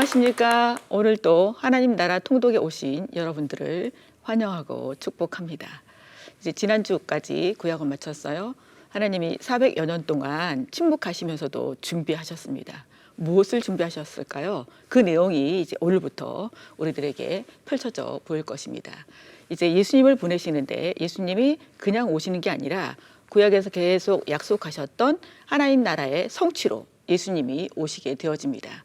안녕하십니까. 오늘 또 하나님 나라 통독에 오신 여러분들을 환영하고 축복합니다. 이제 지난주까지 구약을 마쳤어요. 하나님이 400여 년 동안 침묵하시면서도 준비하셨습니다. 무엇을 준비하셨을까요? 그 내용이 이제 오늘부터 우리들에게 펼쳐져 보일 것입니다. 이제 예수님을 보내시는데 예수님이 그냥 오시는 게 아니라 구약에서 계속 약속하셨던 하나님 나라의 성취로 예수님이 오시게 되어집니다.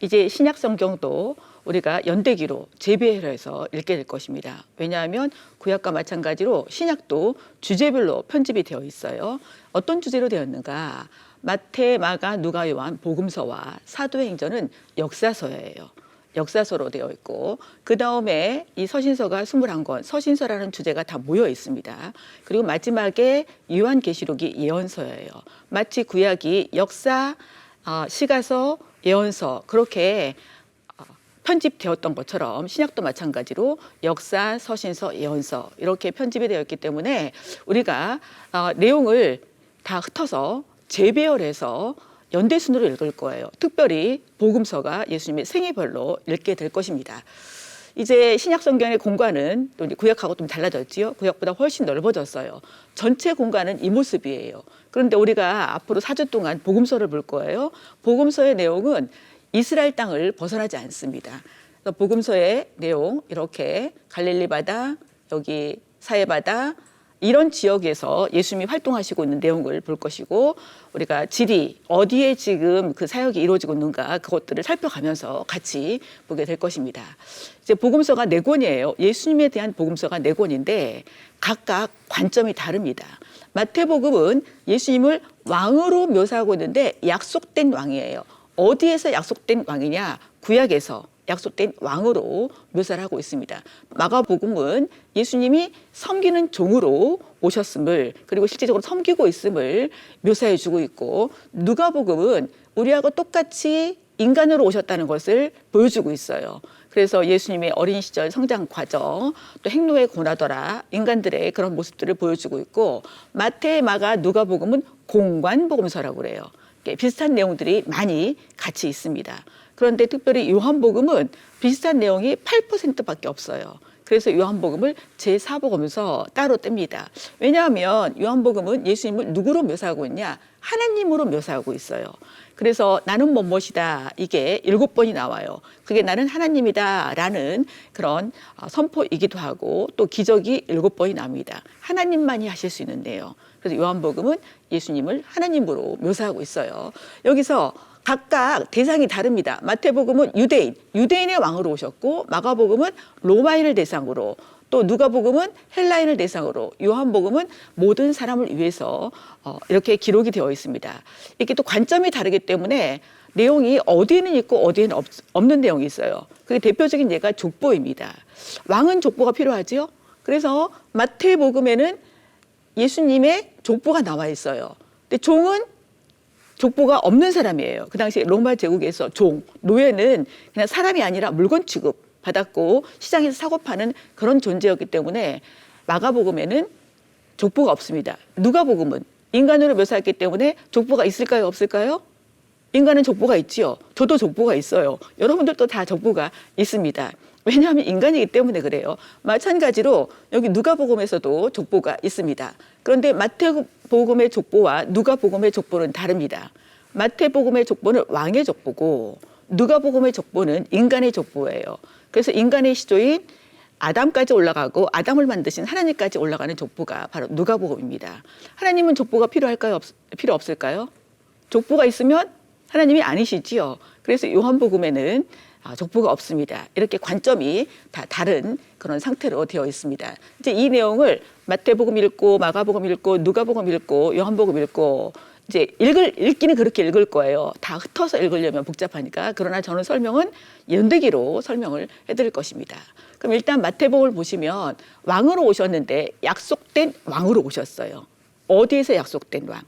이제 신약 성경도 우리가 연대기로 재배해서 읽게 될 것입니다. 왜냐하면 구약과 마찬가지로 신약도 주제별로 편집이 되어 있어요. 어떤 주제로 되었는가? 마태, 마가, 누가, 요한, 복음서와 사도행전은 역사서예요. 역사서로 되어 있고 그 다음에 이 서신서가 21권, 서신서라는 주제가 다 모여 있습니다. 그리고 마지막에 요한계시록이 예언서예요. 마치 구약이 역사, 시가서, 예언서 그렇게 편집되었던 것처럼 신약도 마찬가지로 역사, 서신서, 예언서 이렇게 편집이 되어 있기 때문에 우리가 내용을 다 흩어서 재배열해서 연대순으로 읽을 거예요. 특별히 복음서가 예수님의 생애별로 읽게 될 것입니다. 이제 신약 성경의 공간은 또 구약하고 좀 달라졌지요. 구약보다 훨씬 넓어졌어요. 전체 공간은 이 모습이에요. 그런데 우리가 앞으로 4주 동안 복음서를 볼 거예요. 복음서의 내용은 이스라엘 땅을 벗어나지 않습니다. 그래서 복음서의 내용 이렇게 갈릴리 바다, 여기 사해 바다 이런 지역에서 예수님이 활동하시고 있는 내용을 볼 것이고 우리가 지리 어디에 지금 그 사역이 이루어지고 있는가 그것들을 살펴가면서 같이 보게 될 것입니다. 이제 복음서가 4권이에요. 예수님에 대한 복음서가 4권인데 각각 관점이 다릅니다. 마태복음은 예수님을 왕으로 묘사하고 있는데 약속된 왕이에요. 어디에서 약속된 왕이냐? 구약에서 약속된 왕으로 묘사를 하고 있습니다. 마가복음은 예수님이 섬기는 종으로 오셨음을 그리고 실제적으로 섬기고 있음을 묘사해 주고 있고 누가복음은 우리하고 똑같이 인간으로 오셨다는 것을 보여주고 있어요. 그래서 예수님의 어린 시절 성장 과정 또 행로에 고나더라 인간들의 그런 모습들을 보여주고 있고 마태, 마가, 누가복음은 공관복음서라고 그래요. 비슷한 내용들이 많이 같이 있습니다. 그런데 특별히 요한복음은 비슷한 내용이 8%밖에 없어요. 그래서 요한복음을 제4복음서 따로 뗍니다. 왜냐하면 요한복음은 예수님을 누구로 묘사하고 있냐? 하나님으로 묘사하고 있어요. 그래서 나는 무엇이다 이게 7번이 나와요. 그게 나는 하나님이다 라는 그런 선포이기도 하고 또 기적이 7번이 납니다. 하나님만이 하실 수 있는데요. 그래서 요한복음은 예수님을 하나님으로 묘사하고 있어요. 여기서 각각 대상이 다릅니다. 마태복음은 유대인의 왕으로 오셨고 마가복음은 로마인을 대상으로 또 누가복음은 헬라인을 대상으로 요한복음은 모든 사람을 위해서 이렇게 기록이 되어 있습니다. 이게 또 관점이 다르기 때문에 내용이 어디에는 있고 어디에는 없는 내용이 있어요. 그게 대표적인 예가 족보입니다. 왕은 족보가 필요하지요. 그래서 마태복음에는 예수님의 족보가 나와 있어요. 근데 종은 족보가 없는 사람이에요. 그 당시 로마 제국에서 노예는 그냥 사람이 아니라 물건 취급 받았고 시장에서 사고 파는 그런 존재였기 때문에 마가복음에는 족보가 없습니다. 누가복음은 인간으로 묘사했기 때문에 족보가 있을까요? 없을까요? 인간은 족보가 있지요. 저도 족보가 있어요. 여러분들도 다 족보가 있습니다. 왜냐하면 인간이기 때문에 그래요. 마찬가지로 여기 누가복음에서도 족보가 있습니다. 그런데 마태복음의 족보와 누가복음의 족보는 다릅니다. 마태복음의 족보는 왕의 족보고 누가복음의 족보는 인간의 족보예요. 그래서 인간의 시조인 아담까지 올라가고 아담을 만드신 하나님까지 올라가는 족보가 바로 누가복음입니다. 하나님은 족보가 필요할까요? 필요 없을까요? 족보가 있으면 하나님이 아니시지요. 그래서 요한복음에는 족보가 없습니다. 이렇게 관점이 다 다른 그런 상태로 되어 있습니다. 이제 이 내용을 마태복음 읽고 마가복음 읽고 누가복음 읽고 요한복음 읽고 이제 읽기는 그렇게 읽을 거예요. 다 흩어서 읽으려면 복잡하니까. 그러나 저는 설명은 연대기로 설명을 해드릴 것입니다. 그럼 일단 마태복음을 보시면 왕으로 오셨는데 약속된 왕으로 오셨어요. 어디에서 약속된 왕?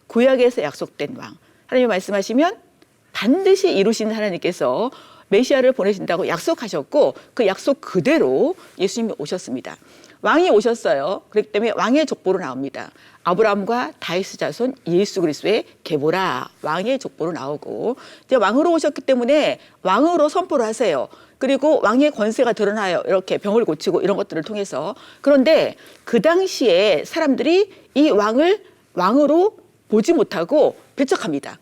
구약에서 약속된 왕. 하나님이 말씀하시면 반드시 이루시는 하나님께서 메시아를 보내신다고 약속하셨고 그 약속 그대로 예수님이 오셨습니다. 왕이 오셨어요. 그렇기 때문에 왕의 족보로 나옵니다. 아브라함과 다윗 자손 예수 그리스도의 계보라 왕의 족보로 나오고 이제 왕으로 오셨기 때문에 왕으로 선포를 하세요. 그리고 왕의 권세가 드러나요. 이렇게 병을 고치고 이런 것들을 통해서. 그런데 그 당시에 사람들이 이 왕을 왕으로 보지 못하고 배척합니다.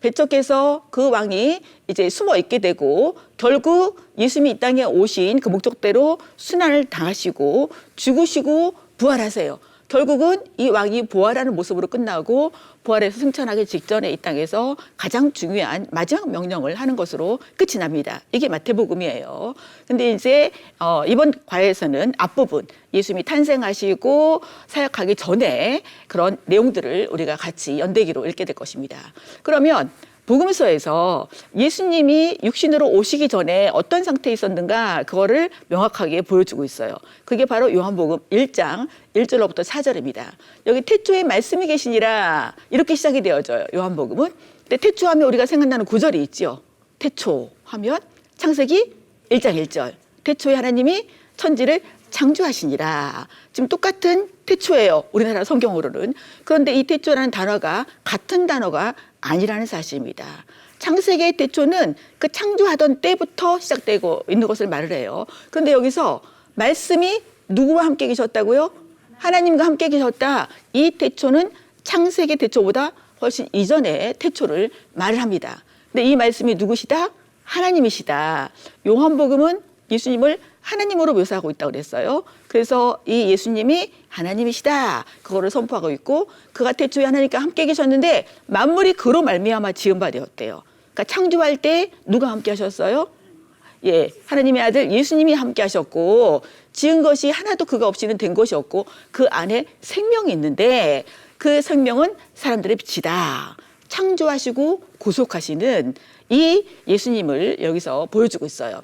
배척해서 그 왕이 이제 숨어 있게 되고 결국 예수님이 이 땅에 오신 그 목적대로 순환을 당하시고 죽으시고 부활하세요. 결국은 이 왕이 부활하는 모습으로 끝나고 부활해서 승천하기 직전에 이 땅에서 가장 중요한 마지막 명령을 하는 것으로 끝이 납니다. 이게 마태복음이에요. 근데 이제 이번 과에서는 앞부분 예수님이 탄생하시고 사역하기 전에 그런 내용들을 우리가 같이 연대기로 읽게 될 것입니다. 그러면 복음서에서 예수님이 육신으로 오시기 전에 어떤 상태에 있었는가 그거를 명확하게 보여주고 있어요. 그게 바로 요한복음 1장 1절로부터 4절입니다. 여기 태초에 말씀이 계시니라 이렇게 시작이 되어져요. 요한복음은. 근데 태초하면 우리가 생각나는 구절이 있죠. 태초 하면 창세기 1장 1절. 태초에 하나님이 천지를 창조하시니라. 지금 똑같은 태초예요. 우리나라 성경으로는. 그런데 이 태초라는 단어가 같은 단어가 아니라는 사실입니다. 창세기의 태초는 그 창조하던 때부터 시작되고 있는 것을 말을 해요. 그런데 여기서 말씀이 누구와 함께 계셨다고요? 하나님과 함께 계셨다. 이 태초는 창세기 태초보다 훨씬 이전의 태초를 말을 합니다. 근데 이 말씀이 누구시다? 하나님이시다. 요한복음은 예수님을 하나님으로 묘사하고 있다고 그랬어요. 그래서 이 예수님이 하나님이시다. 그거를 선포하고 있고 그가 태초에 하나님과 함께 계셨는데 만물이 그로 말미암아 지은 바 되었대요. 그러니까 창조할 때 누가 함께 하셨어요? 예, 하나님의 아들 예수님이 함께 하셨고 지은 것이 하나도 그가 없이는 된 것이 없고 그 안에 생명이 있는데 그 생명은 사람들의 빛이다. 창조하시고 구속하시는 이 예수님을 여기서 보여주고 있어요.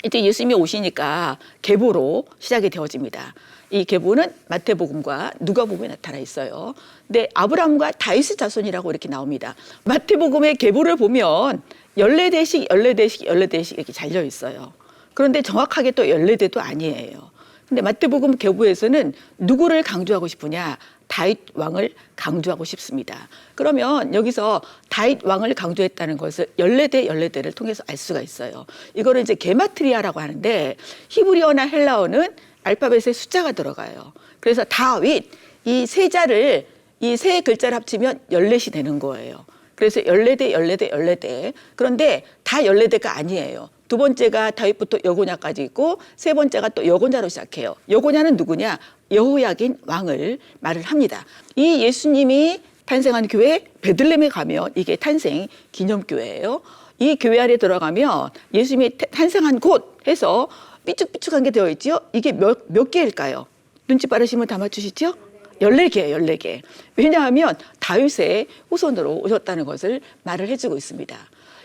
이제 예수님이 오시니까 계보로 시작이 되어집니다. 이 계보는 마태복음과 누가복음에 나타나 있어요. 근데 아브라함과 다윗 자손이라고 이렇게 나옵니다. 마태복음의 계보를 보면 14대씩 이렇게 잘려 있어요. 그런데 정확하게 또 14대도 아니에요. 근데 마태복음 계보에서는 누구를 강조하고 싶으냐? 다윗 왕을 강조하고 싶습니다. 그러면 여기서 다윗 왕을 강조했다는 것을 14대를 통해서 알 수가 있어요. 이거를 이제 게마트리아라고 하는데 히브리어나 헬라어는 알파벳에 숫자가 들어가요. 그래서 다윗 이 세 자를 이 세 글자를 합치면 14이 되는 거예요. 그래서 14대. 그런데 다 14대가 아니에요. 두 번째가 다윗부터 여고냐까지 있고 세 번째가 또 여고냐로 시작해요. 여고냐는 누구냐? 여호야긴 왕을 말을 합니다. 이 예수님이 탄생한 교회 베들레헴에 가면 이게 탄생 기념교회예요. 이 교회 안에 들어가면 예수님이 탄생한 곳 해서 삐쭉삐쭉한 게 되어 있죠. 이게 몇 개일까요? 눈치 빠르시면 다 맞추시죠? 14개예요, 14개. 왜냐하면 다윗의 후손으로 오셨다는 것을 말을 해주고 있습니다.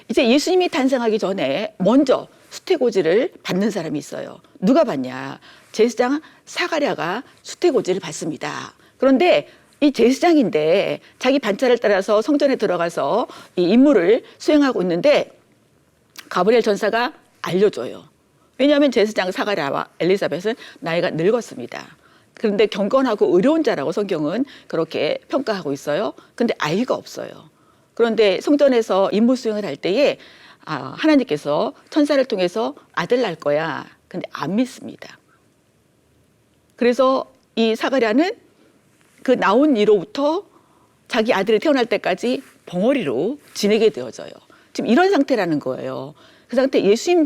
이제 예수님이 탄생하기 전에 먼저 수태고지를 받는 사람이 있어요. 누가 받냐? 제사장 사가랴가 수태고지를 받습니다. 그런데 이 제사장인데 자기 반차를 따라서 성전에 들어가서 이 임무를 수행하고 있는데 가브리엘 전사가 알려줘요. 왜냐하면 제사장 사가랴와 엘리사벳은 나이가 늙었습니다. 그런데 경건하고 의로운 자라고 성경은 그렇게 평가하고 있어요. 근데 아이가 없어요. 그런데 성전에서 임무 수행을 할 때에 하나님께서 천사를 통해서 아들 낳을 거야. 근데 안 믿습니다. 그래서 이 사가랴는 그 나온 이로부터 자기 아들이 태어날 때까지 벙어리로 지내게 되어져요. 지금 이런 상태라는 거예요. 그 상태 예수님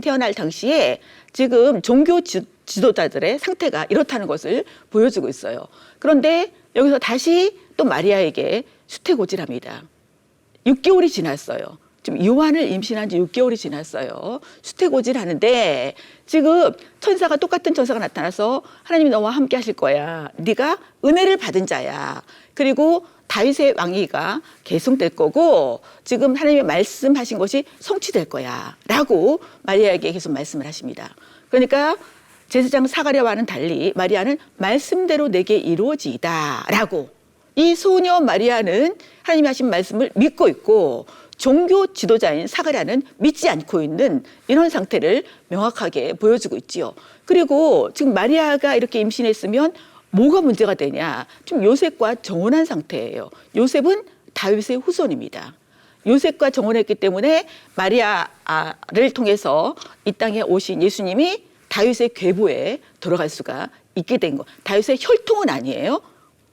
태어날 당시에 지금 종교 지도자들의 상태가 이렇다는 것을 보여주고 있어요. 그런데 여기서 다시 또 마리아에게 수태고지랍니다. 6개월이 지났어요. 지금 요한을 임신한 지 6개월이 지났어요. 수태고지를 하는데 지금 똑같은 천사가 나타나서 하나님이 너와 함께 하실 거야. 네가 은혜를 받은 자야. 그리고 다윗의 왕위가 계승될 거고 지금 하나님의 말씀하신 것이 성취될 거야. 라고 마리아에게 계속 말씀을 하십니다. 그러니까 제사장 사가랴와는 달리 마리아는 말씀대로 내게 이루어지이다. 라고 이 소녀 마리아는 하나님이 하신 말씀을 믿고 있고 종교 지도자인 사가랴는 믿지 않고 있는 이런 상태를 명확하게 보여주고 있지요. 그리고 지금 마리아가 이렇게 임신했으면 뭐가 문제가 되냐? 지금 요셉과 정혼한 상태예요. 요셉은 다윗의 후손입니다. 요셉과 정혼했기 때문에 마리아를 통해서 이 땅에 오신 예수님이 다윗의 궤부에 들어갈 수가 있게 된 거. 다윗의 혈통은 아니에요.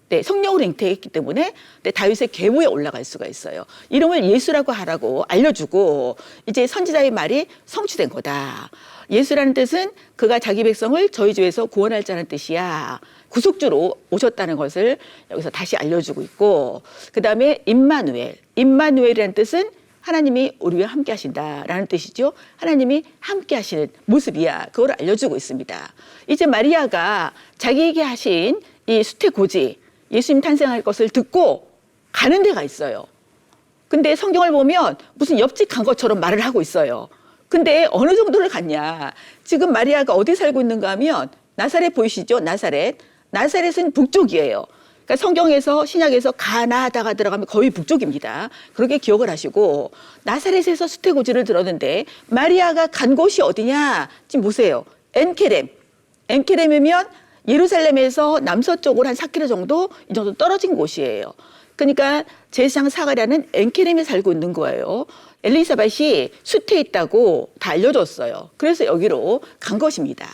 네, 성령으로 잉태했기 때문에 다윗의 궤부에 올라갈 수가 있어요. 이름을 예수라고 하라고 알려주고 이제 선지자의 말이 성취된 거다. 예수라는 뜻은 그가 자기 백성을 저희 주에서 구원할 자는 뜻이야. 구속주로 오셨다는 것을 여기서 다시 알려주고 있고, 그 다음에 임마누엘. 임마누엘이라는 뜻은 하나님이 우리와 함께 하신다라는 뜻이죠. 하나님이 함께 하시는 모습이야. 그걸 알려주고 있습니다. 이제 마리아가 자기에게 하신 이 수태고지, 예수님 탄생할 것을 듣고 가는 데가 있어요. 근데 성경을 보면 무슨 옆집 간 것처럼 말을 하고 있어요. 근데 어느 정도를 갔냐. 지금 마리아가 어디 살고 있는가 하면 나사렛 보이시죠? 나사렛. 나사렛은 북쪽이에요. 그러니까 성경에서 신약에서 가나다가 들어가면 거의 북쪽입니다. 그렇게 기억을 하시고 나사렛에서 수태고지를 들었는데 마리아가 간 곳이 어디냐? 지금 보세요. 엔케렘. 엔케렘이면 예루살렘에서 남서쪽으로 한 4km 정도 이 정도 떨어진 곳이에요. 그러니까 제사장 사가랴는 엔케렘에 살고 있는 거예요. 엘리사벳이 숫에 있다고 다 알려줬어요. 그래서 여기로 간 것입니다.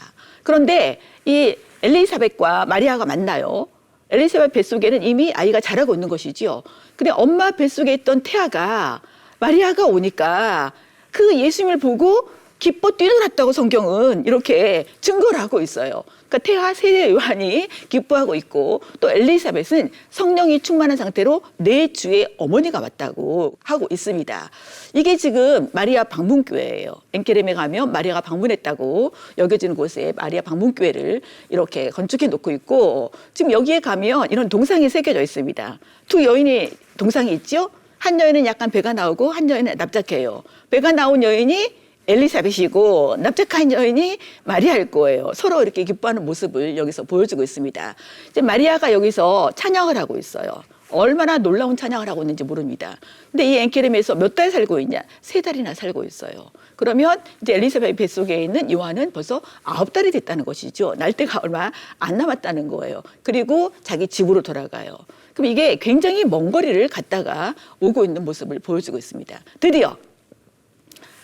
그런데 이 엘리사벳과 마리아가 만나요. 엘리사벳 뱃속에는 이미 아이가 자라고 있는 것이지요. 근데 엄마 뱃속에 있던 태아가 마리아가 오니까 그 예수님을 보고 기뻐 뛰놀았다고 성경은 이렇게 증거를 하고 있어요. 그러니까 태아 세례 요한이 기뻐하고 있고 또 엘리사벳은 성령이 충만한 상태로 내 주의 어머니가 왔다고 하고 있습니다. 이게 지금 마리아 방문교회예요. 엔케렘에 가면 마리아가 방문했다고 여겨지는 곳에 마리아 방문교회를 이렇게 건축해 놓고 있고 지금 여기에 가면 이런 동상이 새겨져 있습니다. 두 여인의 동상이 있죠. 한 여인은 약간 배가 나오고 한 여인은 납작해요. 배가 나온 여인이 엘리사벳이고 납작한 여인이 마리아일 거예요. 서로 이렇게 기뻐하는 모습을 여기서 보여주고 있습니다. 이제 마리아가 여기서 찬양을 하고 있어요. 얼마나 놀라운 찬양을 하고 있는지 모릅니다. 근데 이 엔케렘에서 몇 달 살고 있냐? 3달이나 살고 있어요. 그러면 이제 엘리사벳 뱃속에 있는 요한은 벌써 9달이 됐다는 것이죠. 날 때가 얼마 안 남았다는 거예요. 그리고 자기 집으로 돌아가요. 그럼 이게 굉장히 먼 거리를 갔다가 오고 있는 모습을 보여주고 있습니다. 드디어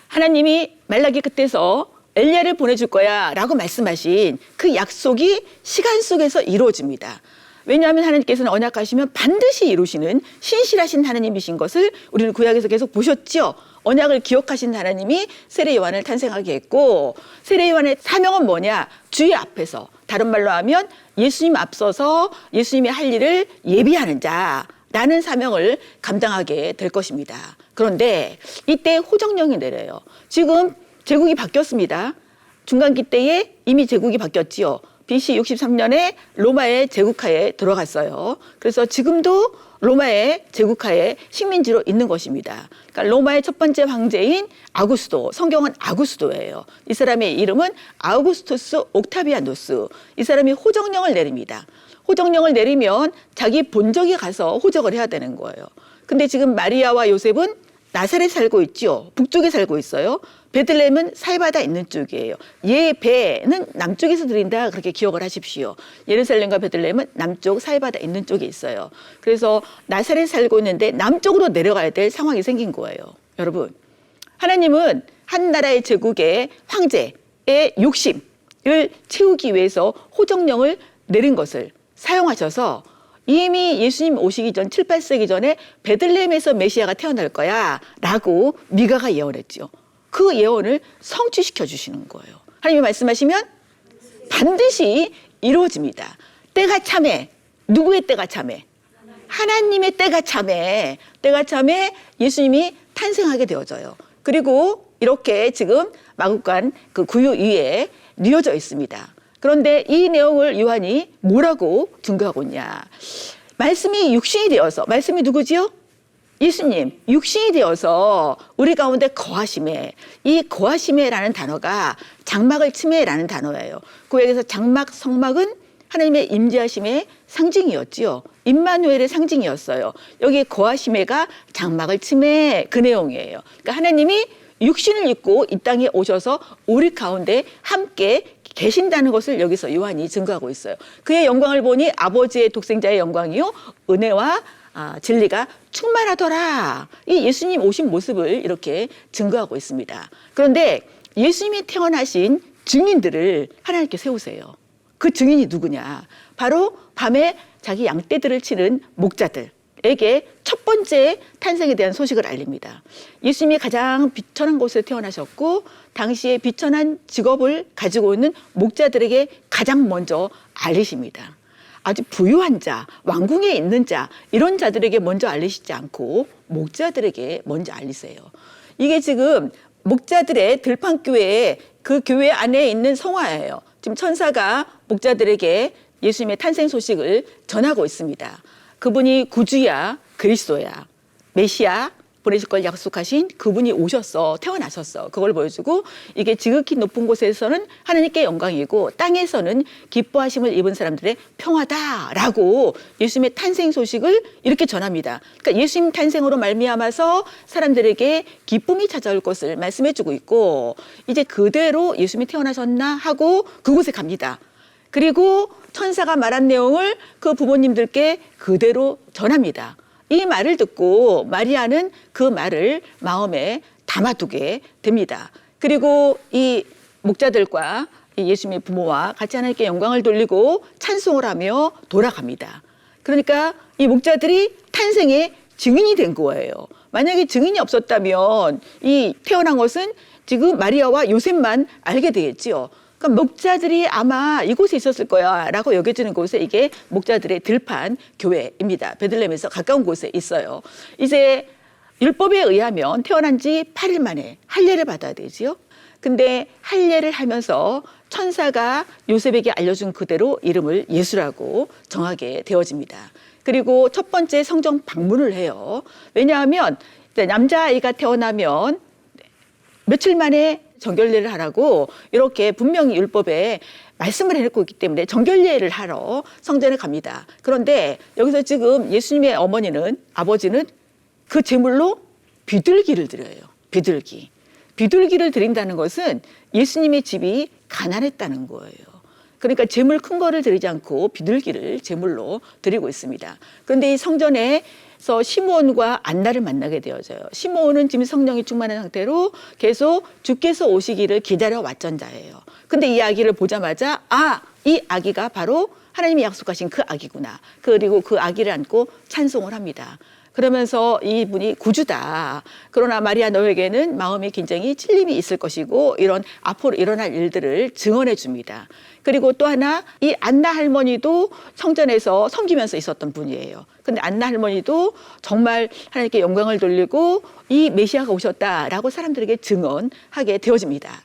하나님이 말라기 끝에서 엘리야를 보내줄 거야 라고 말씀하신 그 약속이 시간 속에서 이루어집니다. 왜냐하면 하나님께서는 언약하시면 반드시 이루시는 신실하신 하나님이신 것을 우리는 구약에서 계속 보셨죠. 언약을 기억하신 하나님이 세례 요한을 탄생하게 했고 세례 요한의 사명은 뭐냐? 주의 앞에서, 다른 말로 하면 예수님 앞서서 예수님의 할 일을 예비하는 자라는 사명을 감당하게 될 것입니다. 그런데 이때 호정령이 내려요. 지금 제국이 바뀌었습니다. 중간기 때에 이미 제국이 바뀌었지요. BC 63년에 로마의 제국하에 들어갔어요. 그래서 지금도 로마의 제국하에 식민지로 있는 것입니다. 그러니까 로마의 첫 번째 황제인 아구스도, 성경은 아구스도예요. 이 사람의 이름은 아우구스투스 옥타비아누스. 이 사람이 호정령을 내립니다. 호정령을 내리면 자기 본적이 가서 호적을 해야 되는 거예요. 근데 지금 마리아와 요셉은 나사렛 살고 있죠. 북쪽에 살고 있어요. 베들레헴은 사해바다 있는 쪽이에요. 예배는 남쪽에서 드린다 그렇게 기억을 하십시오. 예루살렘과 베들레헴은 남쪽 사해바다 있는 쪽에 있어요. 그래서 나사렛 살고 있는데 남쪽으로 내려가야 될 상황이 생긴 거예요. 여러분, 하나님은 한 나라의 제국의 황제의 욕심을 채우기 위해서 호정령을 내린 것을 사용하셔서 이미 예수님 오시기 전 7, 8세기 전에 베들레헴에서 메시아가 태어날 거야 라고 미가가 예언했죠. 그 예언을 성취시켜 주시는 거예요. 하나님이 말씀하시면 반드시 이루어집니다. 때가 참해. 누구의 때가 참해? 하나님의 때가 참해. 때가 참해 예수님이 탄생하게 되어져요. 그리고 이렇게 지금 마국간 그 구유 위에 뉘어져 있습니다. 그런데 이 내용을 요한이 뭐라고 증거하고 있냐. 말씀이 육신이 되어서, 말씀이 누구지요? 예수님, 육신이 되어서 우리 가운데 거하심에, 이 거하심에라는 단어가 장막을 치매라는 단어예요. 구약에서 장막, 성막은 하나님의 임재하심의 상징이었지요. 임마누엘의 상징이었어요. 여기에 거하심에가 장막을 치매 그 내용이에요. 그러니까 하나님이 육신을 입고 이 땅에 오셔서 우리 가운데 함께 계신다는 것을 여기서 요한이 증거하고 있어요. 그의 영광을 보니 아버지의 독생자의 영광이요 은혜와 진리가 충만하더라. 이 예수님 오신 모습을 이렇게 증거하고 있습니다. 그런데 예수님이 태어나신 증인들을 하나님께 세우세요. 그 증인이 누구냐? 바로 밤에 자기 양떼들을 치는 목자들에게 첫 번째 탄생에 대한 소식을 알립니다. 예수님이 가장 비천한 곳에 태어나셨고 당시에 비천한 직업을 가지고 있는 목자들에게 가장 먼저 알리십니다. 아주 부유한 자, 왕궁에 있는 자 이런 자들에게 먼저 알리시지 않고 목자들에게 먼저 알리세요. 이게 지금 목자들의 들판교회에 그 교회 안에 있는 성화예요. 지금 천사가 목자들에게 예수님의 탄생 소식을 전하고 있습니다. 그분이 구주야, 그리스도야, 메시아 보내실 걸 약속하신 그분이 오셨어, 태어나셨어. 그걸 보여주고 이게 지극히 높은 곳에서는 하나님께 영광이고 땅에서는 기뻐하심을 입은 사람들의 평화다라고 예수님의 탄생 소식을 이렇게 전합니다. 그러니까 예수님 탄생으로 말미암아서 사람들에게 기쁨이 찾아올 것을 말씀해주고 있고 이제 그대로 예수님이 태어나셨나 하고 그곳에 갑니다. 그리고 천사가 말한 내용을 그 부모님들께 그대로 전합니다. 이 말을 듣고 마리아는 그 말을 마음에 담아두게 됩니다. 그리고 이 목자들과 예수님의 부모와 같이 하나님께 영광을 돌리고 찬송을 하며 돌아갑니다. 그러니까 이 목자들이 탄생의 증인이 된 거예요. 만약에 증인이 없었다면 이 태어난 것은 지금 마리아와 요셉만 알게 되겠지요. 그러니까 목자들이 아마 이곳에 있었을 거야 라고 여겨지는 곳에 이게 목자들의 들판 교회입니다. 베들레헴에서 가까운 곳에 있어요. 이제 율법에 의하면 태어난 지 8일 만에 할례를 받아야 되지요. 근데 할례를 하면서 천사가 요셉에게 알려준 그대로 이름을 예수라고 정하게 되어집니다. 그리고 첫 번째 성정 방문을 해요. 왜냐하면 남자아이가 태어나면 며칠 만에 정결례를 하라고 이렇게 분명히 율법에 말씀을 해놓고 있기 때문에 정결례를 하러 성전에 갑니다. 그런데 여기서 지금 예수님의 어머니는 아버지는 그 제물로 비둘기를 드려요. 비둘기를 드린다는 것은 예수님의 집이 가난했다는 거예요. 그러니까 제물 큰 거를 드리지 않고 비둘기를 제물로 드리고 있습니다. 그런데 이 성전에서 시므온과 안나를 만나게 되어져요. 시므온은 지금 성령이 충만한 상태로 계속 주께서 오시기를 기다려 왔던 자예요. 근데 이 아기를 보자마자 이 아기가 바로 하나님이 약속하신 그 아기구나. 그리고 그 아기를 안고 찬송을 합니다. 그러면서 이분이 구주다. 그러나 마리아 너에게는 마음이 굉장히 찔림이 있을 것이고 이런 앞으로 일어날 일들을 증언해 줍니다. 그리고 또 하나 이 안나 할머니도 성전에서 섬기면서 있었던 분이에요. 근데 안나 할머니도 정말 하나님께 영광을 돌리고 이 메시아가 오셨다라고 사람들에게 증언하게 되어집니다.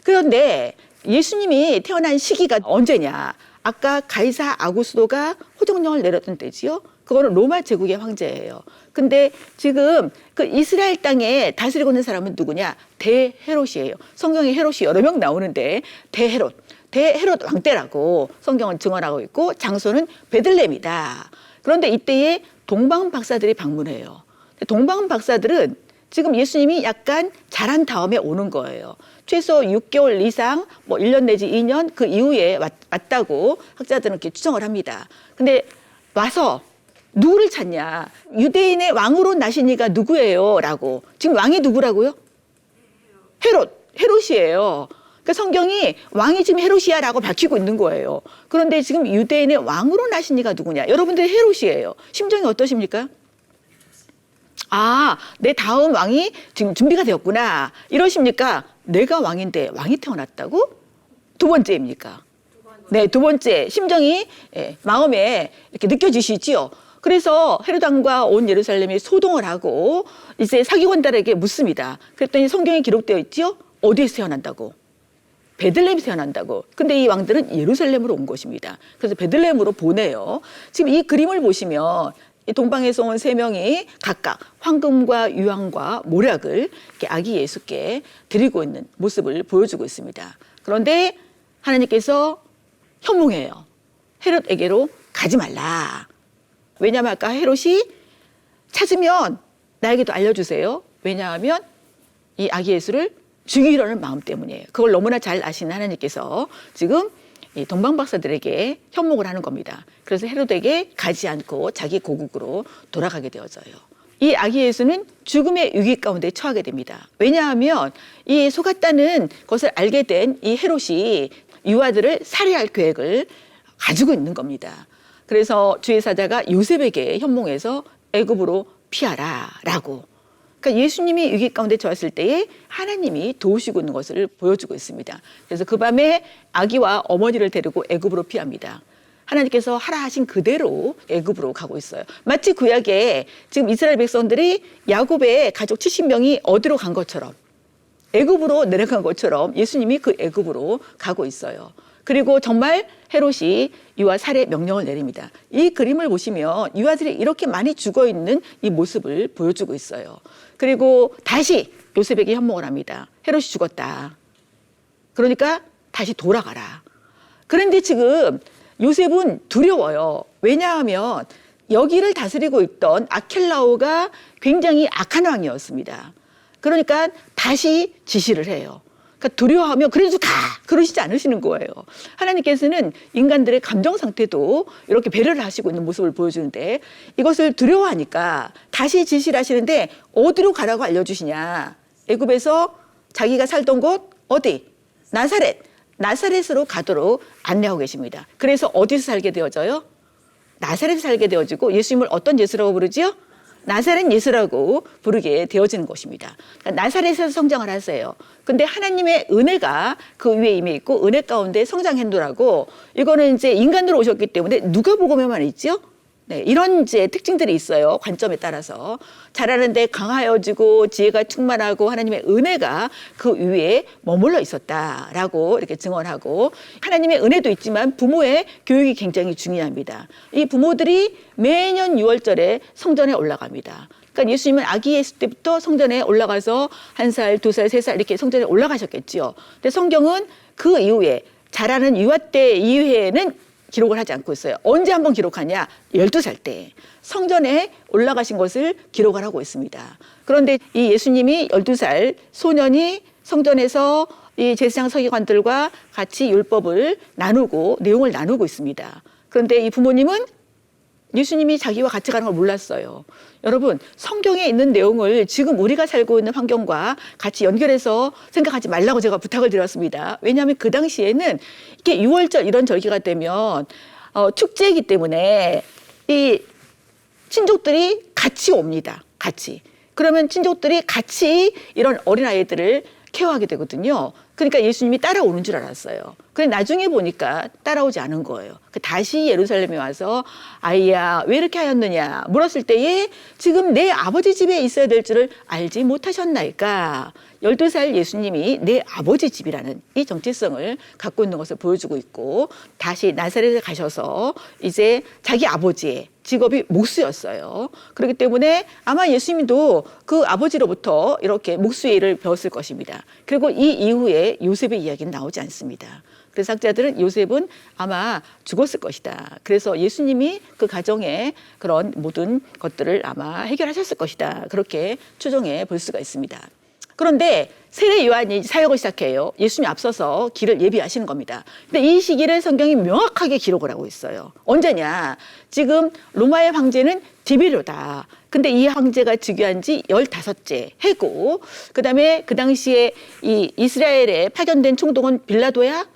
그런데 예수님이 태어난 시기가 언제냐? 아까 가이사 아구스도가 호정령을 내렸던 때지요. 그거는 로마 제국의 황제예요. 근데 지금 그 이스라엘 땅에 다스리고 있는 사람은 누구냐? 대헤롯이에요. 성경에 헤롯이 여러 명 나오는데 대헤롯 왕 때라고 성경은 증언하고 있고 장소는 베들레헴이다. 그런데 이때에 동방 박사들이 방문해요. 동방 박사들은 지금 예수님이 약간 자란 다음에 오는 거예요. 최소 6개월 이상, 1년 내지 2년 그 이후에 왔다고 학자들은 이렇게 추정을 합니다. 근데 와서 누구를 찾냐? 유대인의 왕으로 나신 이가 누구예요? 라고. 지금 왕이 누구라고요? 헤롯이에요. 그러니까 성경이 왕이 지금 헤롯이야 라고 밝히고 있는 거예요. 그런데 지금 유대인의 왕으로 나신 이가 누구냐? 여러분들 헤롯이에요. 심정이 어떠십니까? 내 다음 왕이 지금 준비가 되었구나. 이러십니까? 내가 왕인데 왕이 태어났다고? 두 번째입니까? 네, 두 번째. 심정이 마음에 이렇게 느껴지시지요? 그래서 헤롯 왕과 온 예루살렘이 소동을 하고 이제 사기관들에게 묻습니다. 그랬더니 성경에 기록되어 있지요? 어디에서 태어난다고? 베들레헴에서 태어난다고. 근데 이 왕들은 예루살렘으로 온 것입니다. 그래서 베들레헴으로 보내요. 지금 이 그림을 보시면 이 동방에서 온 세 명이 각각 황금과 유황과 모략을 이렇게 아기 예수께 드리고 있는 모습을 보여주고 있습니다. 그런데 하나님께서 현몽해요. 헤롯에게로 가지 말라. 왜냐하면 아까 헤롯이 찾으면 나에게도 알려주세요. 왜냐하면 이 아기 예수를 죽이려는 마음 때문이에요. 그걸 너무나 잘 아시는 하나님께서 지금 이 동방박사들에게 현목을 하는 겁니다. 그래서 헤롯에게 가지 않고 자기 고국으로 돌아가게 되어져요. 이 아기 예수는 죽음의 위기 가운데 처하게 됩니다. 왜냐하면 이 속았다는 것을 알게 된 이 헤롯이 유아들을 살해할 계획을 가지고 있는 겁니다. 그래서 주의 사자가 요셉에게 현몽해서 애굽으로 피하라라고. 그러니까 예수님이 위기 가운데 처했을 때에 하나님이 도우시고 있는 것을 보여주고 있습니다. 그래서 그 밤에 아기와 어머니를 데리고 애굽으로 피합니다. 하나님께서 하라 하신 그대로 애굽으로 가고 있어요. 마치 구약에 지금 이스라엘 백성들이 야곱의 가족 70명이 어디로 간 것처럼, 애굽으로 내려간 것처럼 예수님이 그 애굽으로 가고 있어요. 그리고 정말 헤롯이 유아 살해 명령을 내립니다. 이 그림을 보시면 유아들이 이렇게 많이 죽어 있는 이 모습을 보여주고 있어요. 그리고 다시 요셉에게 현몽을 합니다. 헤롯이 죽었다. 그러니까 다시 돌아가라. 그런데 지금 요셉은 두려워요. 왜냐하면 여기를 다스리고 있던 아켈라오가 굉장히 악한 왕이었습니다. 그러니까 다시 지시를 해요. 그러니까 두려워하면 그래도 가! 그러시지 않으시는 거예요. 하나님께서는 인간들의 감정 상태도 이렇게 배려를 하시고 있는 모습을 보여주는데 이것을 두려워하니까 다시 지시를 하시는데 어디로 가라고 알려주시냐. 애굽에서 자기가 살던 곳 어디? 나사렛. 나사렛으로 가도록 안내하고 계십니다. 그래서 어디서 살게 되어져요? 나사렛에서 살게 되어지고 예수님을 어떤 예수라고 부르지요? 나사렛 예수라고 부르게 되어지는 것입니다. 그러니까 나사렛에서 성장을 하세요. 근데 하나님의 은혜가 그 위에 임해 있고 은혜 가운데 성장했노라고 이거는 이제 인간으로 오셨기 때문에 누가복음에만 있죠. 네, 이런 이제 특징들이 있어요. 관점에 따라서. 잘하는데 강하여지고 지혜가 충만하고 하나님의 은혜가 그 위에 머물러 있었다라고 이렇게 증언하고 하나님의 은혜도 있지만 부모의 교육이 굉장히 중요합니다. 이 부모들이 매년 6월절에 성전에 올라갑니다. 그러니까 예수님은 아기 예수 때부터 성전에 올라가서 1살, 2살, 3살 이렇게 성전에 올라가셨겠지요. 근데 성경은 그 이후에 자라는 유아 때 이후에는 기록을 하지 않고 있어요. 언제 한번 기록하냐? 12살 때 성전에 올라가신 것을 기록을 하고 있습니다. 그런데 이 예수님이 12살 소년이 성전에서 이 제사장 서기관들과 같이 율법을 나누고 내용을 나누고 있습니다. 그런데 이 부모님은 예수님이 자기와 같이 가는 걸 몰랐어요. 여러분, 성경에 있는 내용을 지금 우리가 살고 있는 환경과 같이 연결해서 생각하지 말라고 제가 부탁을 드렸습니다. 왜냐하면 그 당시에는 이렇게 6월절 이런 절기가 되면 축제이기 때문에 이 친족들이 같이 옵니다. 같이. 그러면 친족들이 같이 이런 어린아이들을 케어하게 되거든요. 그러니까 예수님이 따라오는 줄 알았어요. 그런데 나중에 보니까 따라오지 않은 거예요. 다시 예루살렘에 와서 아이야 왜 이렇게 하였느냐 물었을 때에 지금 내 아버지 집에 있어야 될 줄을 알지 못하셨나이까. 12살 예수님이 내 아버지 집이라는 이 정체성을 갖고 있는 것을 보여주고 있고 다시 나사렛에 가셔서 이제 자기 아버지의 직업이 목수였어요. 그렇기 때문에 아마 예수님도 그 아버지로부터 이렇게 목수의 일을 배웠을 것입니다. 그리고 이 이후에 요셉의 이야기는 나오지 않습니다. 그래서 학자들은 요셉은 아마 죽었을 것이다. 그래서 예수님이 그 가정의 그런 모든 것들을 아마 해결하셨을 것이다. 그렇게 추정해 볼 수가 있습니다. 그런데 세례 요한이 사역을 시작해요. 예수님이 앞서서 길을 예비하시는 겁니다. 근데 이 시기를 성경이 명확하게 기록을 하고 있어요. 언제냐? 지금 로마의 황제는 디베료다. 근데 이 황제가 즉위한 지 15째 해고, 그 다음에 그 당시에 이 이스라엘에 파견된 총독은 빌라도야.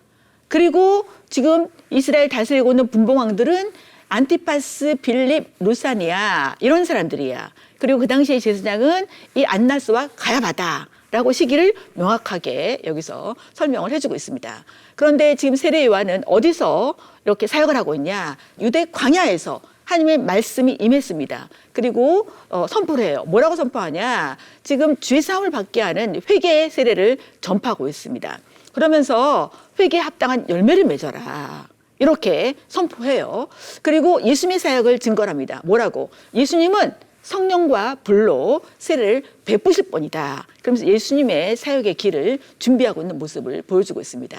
그리고 지금 이스라엘 다스리고 있는 분봉왕들은 안티파스, 빌립, 루사니아 이런 사람들이야. 그리고 그 당시의 제사장은 이 안나스와 가야바다라고 시기를 명확하게 여기서 설명을 해주고 있습니다. 그런데 지금 세례 요한은 어디서 이렇게 사역을 하고 있냐? 유대 광야에서 하나님의 말씀이 임했습니다. 그리고 선포를 해요. 뭐라고 선포하냐? 지금 죄사함을 받게 하는 회개의 세례를 전파하고 있습니다. 그러면서 회개에 합당한 열매를 맺어라. 이렇게 선포해요. 그리고 예수님의 사역을 증거합니다. 뭐라고? 예수님은 성령과 불로 세례를 베푸실 분이다. 그러면서 예수님의 사역의 길을 준비하고 있는 모습을 보여주고 있습니다.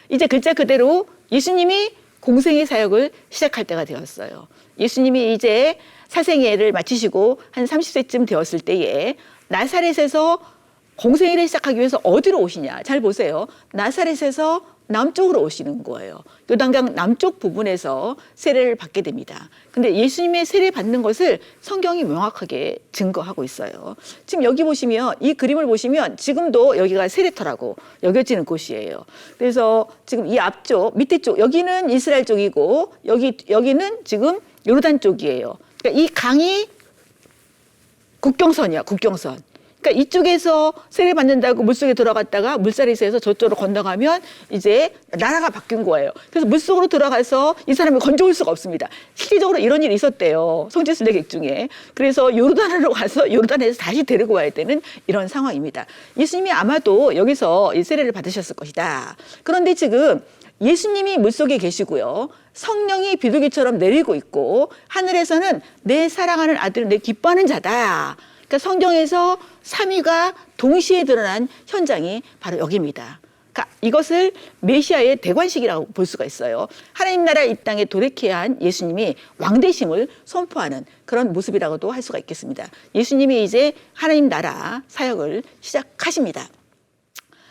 이제 글자 그대로 예수님이 공생의 사역을 시작할 때가 되었어요. 예수님이 이제 사생애를 마치시고 한 30세쯤 되었을 때에 나사렛에서 공생애를 시작하기 위해서 어디로 오시냐. 잘 보세요. 나사렛에서 남쪽으로 오시는 거예요. 요단강 남쪽 부분에서 세례를 받게 됩니다. 근데 예수님의 세례 받는 것을 성경이 명확하게 증거하고 있어요. 지금 여기 보시면 이 그림을 보시면 지금도 여기가 세례터라고 여겨지는 곳이에요. 그래서 지금 이 앞쪽, 밑에 쪽, 여기는 이스라엘 쪽이고 여기는 지금 요르단 쪽이에요. 그러니까 이 강이 국경선이야, 국경선. 그러니까 이쪽에서 세례 받는다고 물속에 들어갔다가 물살이 세서 저쪽으로 건너가면 이제 나라가 바뀐 거예요. 그래서 물속으로 들어가서 이 사람을 건져올 수가 없습니다. 실질적으로 이런 일이 있었대요. 성지순례객 중에. 그래서 요르단으로 가서 요르단에서 다시 데리고 와야 되는 이런 상황입니다. 예수님이 아마도 여기서 이 세례를 받으셨을 것이다. 그런데 지금 예수님이 물속에 계시고요. 성령이 비둘기처럼 내리고 있고 하늘에서는 내 사랑하는 아들은 내 기뻐하는 자다. 그러니까 성경에서 삼위가 동시에 드러난 현장이 바로 여기입니다. 그러니까 이것을 메시아의 대관식이라고 볼 수가 있어요. 하나님 나라 이 땅에 도래케야 한 예수님이 왕되심을 선포하는 그런 모습이라고도 할 수가 있겠습니다. 예수님이 이제 하나님 나라 사역을 시작하십니다.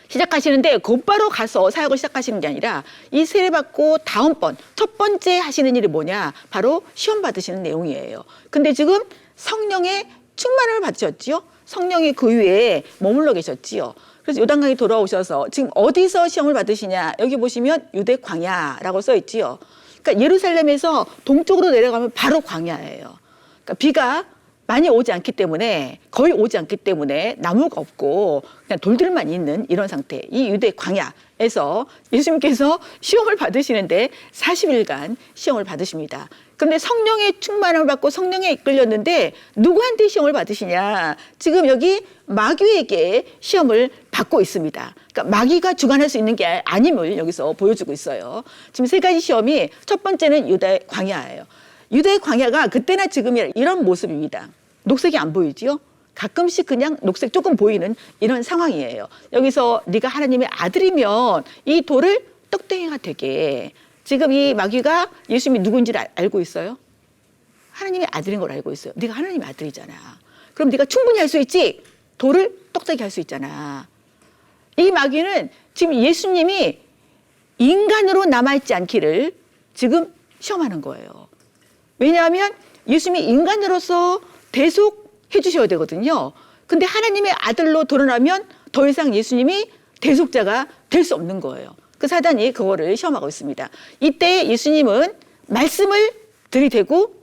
시작하시는데 곧바로 가서 사역을 시작하시는 게 아니라 이 세례받고 다음번 첫 번째 하시는 일이 뭐냐, 바로 시험 받으시는 내용이에요. 근데 지금 성령의 충만을 받으셨지요. 성령이 그 위에 머물러 계셨지요. 그래서 요단강에 돌아오셔서 지금 어디서 시험을 받으시냐, 여기 보시면 유대 광야라고 써 있지요. 그러니까 예루살렘에서 동쪽으로 내려가면 바로 광야예요. 그러니까 비가 많이 오지 않기 때문에, 거의 오지 않기 때문에 나무가 없고 그냥 돌들만 있는 이런 상태, 이 유대 광야에서 예수님께서 시험을 받으시는데 40일간 시험을 받으십니다. 그런데 성령의 충만을 받고 성령에 이끌렸는데 누구한테 시험을 받으시냐? 지금 여기 마귀에게 시험을 받고 있습니다. 그러니까 마귀가 주관할 수 있는 게 아님을 여기서 보여주고 있어요. 지금 세 가지 시험이, 첫 번째는 유대 광야예요. 유대 광야가 그때나 지금이나 이런 모습입니다. 녹색이 안 보이지요? 가끔씩 그냥 녹색 조금 보이는 이런 상황이에요. 여기서 네가 하나님의 아들이면 이 돌을 떡대기가 되게, 지금 이 마귀가 예수님이 누군지를 알고 있어요? 하나님의 아들인 걸 알고 있어요. 네가 하나님의 아들이잖아. 그럼 네가 충분히 할 수 있지? 돌을 떡대기 할 수 있잖아. 이 마귀는 지금 예수님이 인간으로 남아있지 않기를 지금 시험하는 거예요. 왜냐하면 예수님이 인간으로서 대속해 주셔야 되거든요. 근데 하나님의 아들로 드러나면 더 이상 예수님이 대속자가 될 수 없는 거예요. 그 사단이 그거를 시험하고 있습니다. 이때 예수님은 말씀을 들이대고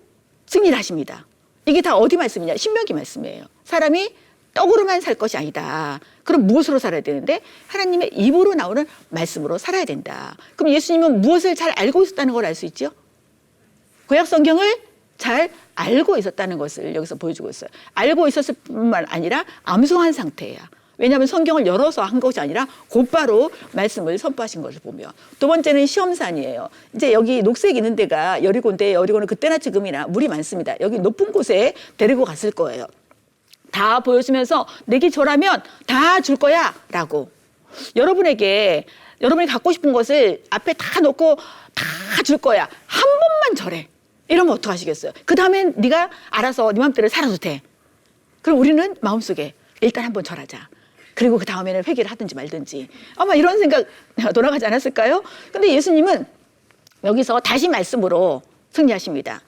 승리를 하십니다. 이게 다 어디 말씀이냐? 신명기 말씀이에요. 사람이 떡으로만 살 것이 아니다. 그럼 무엇으로 살아야 되는데? 하나님의 입으로 나오는 말씀으로 살아야 된다. 그럼 예수님은 무엇을 잘 알고 있었다는 걸 알 수 있죠? 구약 성경을 잘 알고 있었다는 것을 여기서 보여주고 있어요. 알고 있었을 뿐만 아니라 암송한 상태야. 왜냐하면 성경을 열어서 한 것이 아니라 곧바로 말씀을 선포하신 것을 보면. 두 번째는 시험산이에요. 이제 여기 녹색 있는 데가 여리고인데, 여리고는 그때나 지금이나 물이 많습니다. 여기 높은 곳에 데리고 갔을 거예요. 다 보여주면서 내게 절하면 다 줄 거야 라고. 여러분에게 여러분이 갖고 싶은 것을 앞에 다 놓고 다 줄 거야, 한 번만 절해, 이러면 어떡하시겠어요? 그 다음엔 네가 알아서 네 맘대로 살아도 돼. 그럼 우리는 마음속에 일단 한번 절하자. 그리고 그 다음에는 회개를 하든지 말든지. 아마 이런 생각 돌아가지 않았을까요? 근데 예수님은 여기서 다시 말씀으로 승리하십니다.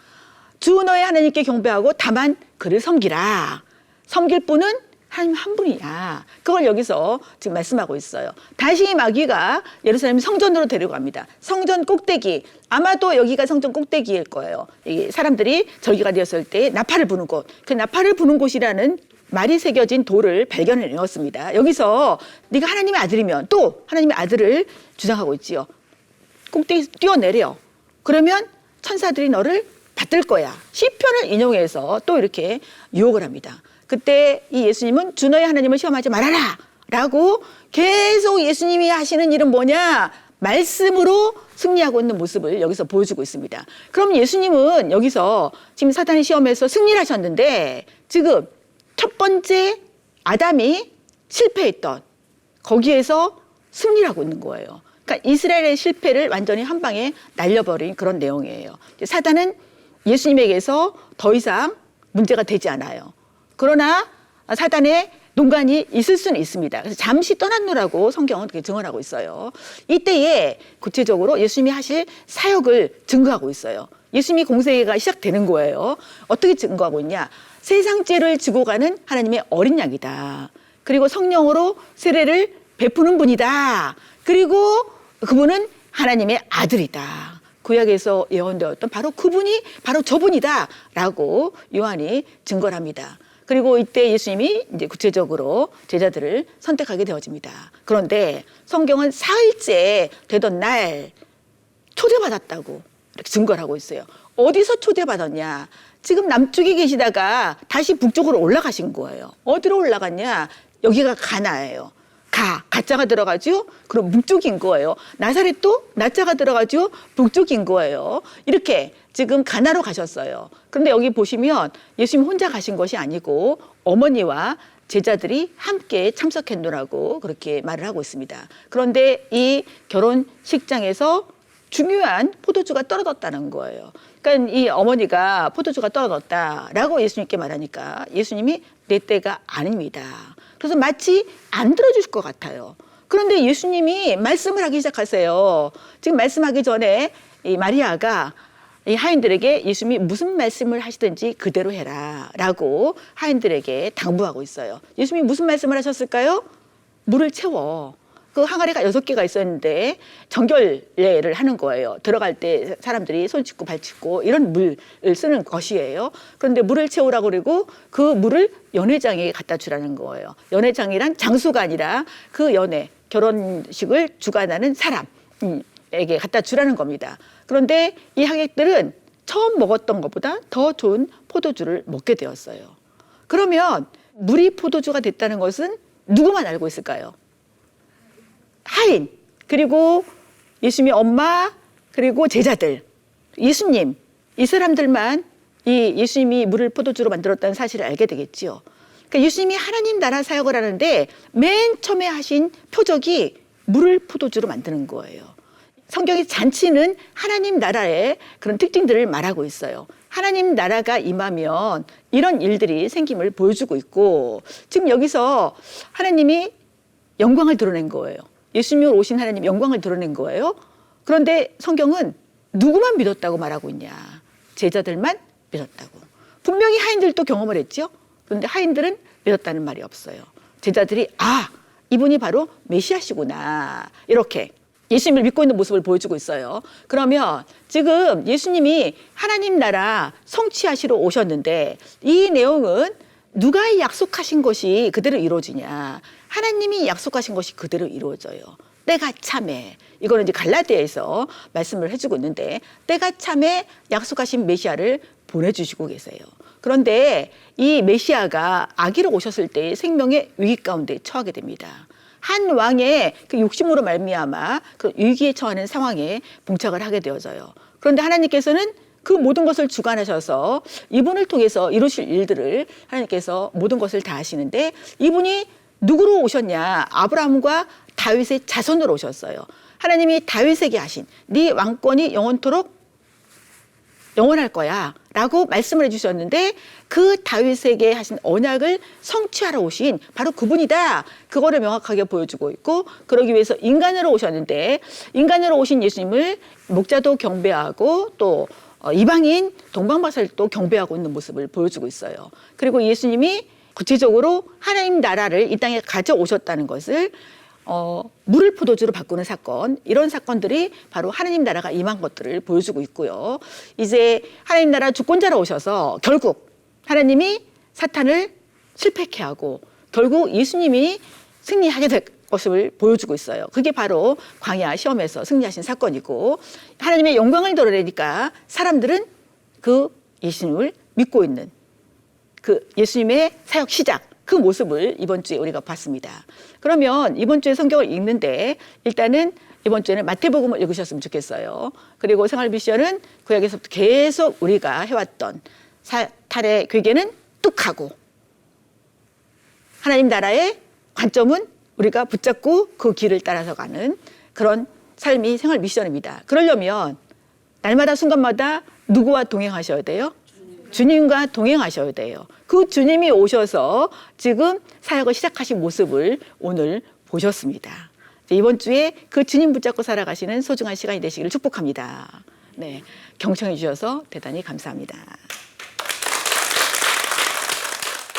주 너의 하나님께 경배하고 다만 그를 섬기라. 섬길 분은 하나님 한 분이야. 그걸 여기서 지금 말씀하고 있어요. 다시 마귀가 예루살렘 성전으로 데려갑니다. 성전 꼭대기, 아마도 여기가 성전 꼭대기일 거예요. 이 사람들이 절기가 되었을 때 나팔을 부는 곳, 그 나팔을 부는 곳이라는 말이 새겨진 돌을 발견해 내었습니다. 여기서 네가 하나님의 아들이면, 또 하나님의 아들을 주장하고 있지요. 꼭대기 뛰어내려. 그러면 천사들이 너를 받들 거야. 시편을 인용해서 또 이렇게 유혹을 합니다. 그때 이 예수님은 주 너의 하나님을 시험하지 말아라 라고 계속 예수님이 하시는 일은 뭐냐? 말씀으로 승리하고 있는 모습을 여기서 보여주고 있습니다. 그럼 예수님은 여기서 지금 사탄의 시험에서 승리를 하셨는데, 지금 첫 번째 아담이 실패했던 거기에서 승리를 하고 있는 거예요. 그러니까 그러니까 이스라엘의 실패를 완전히 한 방에 날려버린 그런 내용이에요. 사단은 예수님에게서 더 이상 문제가 되지 않아요. 그러나 사단의 농간이 있을 수는 있습니다. 그래서 잠시 떠났노라고 성경은 그렇게 증언하고 있어요. 이때에 구체적으로 예수님이 하실 사역을 증거하고 있어요. 예수님이 공생애가 시작되는 거예요. 어떻게 증거하고 있냐? 세상 죄를 지고 가는 하나님의 어린 양이다. 그리고 성령으로 세례를 베푸는 분이다. 그리고 그분은 하나님의 아들이다. 구약에서 예언되었던 바로 그분이 바로 저분이다. 라고 요한이 증거를 합니다. 그리고 이때 예수님이 이제 구체적으로 제자들을 선택하게 되어집니다. 그런데 성경은 사흘째 되던 날 초대받았다고 이렇게 증거를 하고 있어요. 어디서 초대받았냐? 지금 남쪽에 계시다가 다시 북쪽으로 올라가신 거예요. 어디로 올라갔냐? 여기가 가나예요. 가자가 들어가죠? 그럼 북쪽인 거예요. 나사렛도 나자가 들어가죠? 북쪽인 거예요. 이렇게 지금 가나로 가셨어요. 그런데 여기 보시면 예수님 혼자 가신 것이 아니고 어머니와 제자들이 함께 참석했노라고 그렇게 말을 하고 있습니다. 그런데 이 결혼식장에서 중요한 포도주가 떨어졌다는 거예요. 그러니까 이 어머니가 포도주가 떨어졌다라고 예수님께 말하니까 예수님이 내 때가 아닙니다. 그래서 마치 안 들어주실 것 같아요. 그런데 예수님이 말씀을 하기 시작하세요. 지금 말씀하기 전에 이 마리아가 이 하인들에게 예수님이 무슨 말씀을 하시든지 그대로 해라 라고 하인들에게 당부하고 있어요. 예수님이 무슨 말씀을 하셨을까요? 물을 채워. 그 항아리가 6개가 있었는데 정결례를 하는 거예요. 들어갈 때 사람들이 손 씻고 발 씻고 이런 물을 쓰는 것이에요. 그런데 물을 채우라고 그러고 그 물을 연회장에 갖다 주라는 거예요. 연회장이란 장수가 아니라 그 연회, 결혼식을 주관하는 사람에게 갖다 주라는 겁니다. 그런데 이 하객들은 처음 먹었던 것보다 더 좋은 포도주를 먹게 되었어요. 그러면 물이 포도주가 됐다는 것은 누구만 알고 있을까요? 하인, 그리고 예수님의 엄마, 그리고 제자들, 예수님, 이 사람들만 이 예수님이 물을 포도주로 만들었다는 사실을 알게 되겠지요. 그러니까 예수님이 하나님 나라 사역을 하는데 맨 처음에 하신 표적이 물을 포도주로 만드는 거예요. 성경의 잔치는 하나님 나라의 그런 특징들을 말하고 있어요. 하나님 나라가 임하면 이런 일들이 생김을 보여주고 있고, 지금 여기서 하나님이 영광을 드러낸 거예요. 예수님으로 오신 하나님 영광을 드러낸 거예요. 그런데 성경은 누구만 믿었다고 말하고 있냐? 제자들만 믿었다고. 분명히 하인들도 경험을 했죠. 그런데 하인들은 믿었다는 말이 없어요. 제자들이 이분이 바로 메시아시구나 이렇게 예수님을 믿고 있는 모습을 보여주고 있어요. 그러면 지금 예수님이 하나님 나라 성취하시러 오셨는데 이 내용은 누가 약속하신 것이 그대로 이루어지냐? 하나님이 약속하신 것이 그대로 이루어져요. 때가 참에, 이거는 이제 갈라디아에서 말씀을 해주고 있는데, 때가 참에 약속하신 메시아를 보내주시고 계세요. 그런데 이 메시아가 아기로 오셨을 때 생명의 위기 가운데 처하게 됩니다. 한 왕의 그 욕심으로 말미암아 그 위기에 처하는 상황에 봉착을 하게 되어져요. 그런데 하나님께서는 그 모든 것을 주관하셔서 이분을 통해서 이루실 일들을 하나님께서 모든 것을 다 하시는데, 이분이 누구로 오셨냐? 아브라함과 다윗의 자손으로 오셨어요. 하나님이 다윗에게 하신 네 왕권이 영원토록 영원할 거야 라고 말씀을 해주셨는데, 그 다윗에게 하신 언약을 성취하러 오신 바로 그분이다, 그거를 명확하게 보여주고 있고, 그러기 위해서 인간으로 오셨는데 인간으로 오신 예수님을 목자도 경배하고 또 이방인 동방박사들도 경배하고 있는 모습을 보여주고 있어요. 그리고 예수님이 구체적으로 하나님 나라를 이 땅에 가져오셨다는 것을 물을 포도주로 바꾸는 사건, 이런 사건들이 바로 하나님 나라가 임한 것들을 보여주고 있고요. 이제 하나님 나라 주권자로 오셔서 결국 하나님이 사탄을 실패케 하고 결국 예수님이 승리하게 될 것을 보여주고 있어요. 그게 바로 광야 시험에서 승리하신 사건이고, 하나님의 영광을 드러내니까 사람들은 그 예수님을 믿고 있는 그 예수님의 사역 시작, 그 모습을 이번 주에 우리가 봤습니다. 그러면 이번 주에 성경을 읽는데 일단은 이번 주에는 마태복음을 읽으셨으면 좋겠어요. 그리고 생활미션은 구약에서부터 계속 우리가 해왔던 사탄의 괴계는 뚝하고 하나님 나라의 관점은 우리가 붙잡고 그 길을 따라서 가는 그런 삶이 생활 미션입니다. 그러려면 날마다 순간마다 누구와 동행하셔야 돼요? 주님과 동행하셔야 돼요. 그 주님이 오셔서 지금 사역을 시작하신 모습을 오늘 보셨습니다. 이번 주에 그 주님 붙잡고 살아가시는 소중한 시간이 되시기를 축복합니다. 네, 경청해 주셔서 대단히 감사합니다.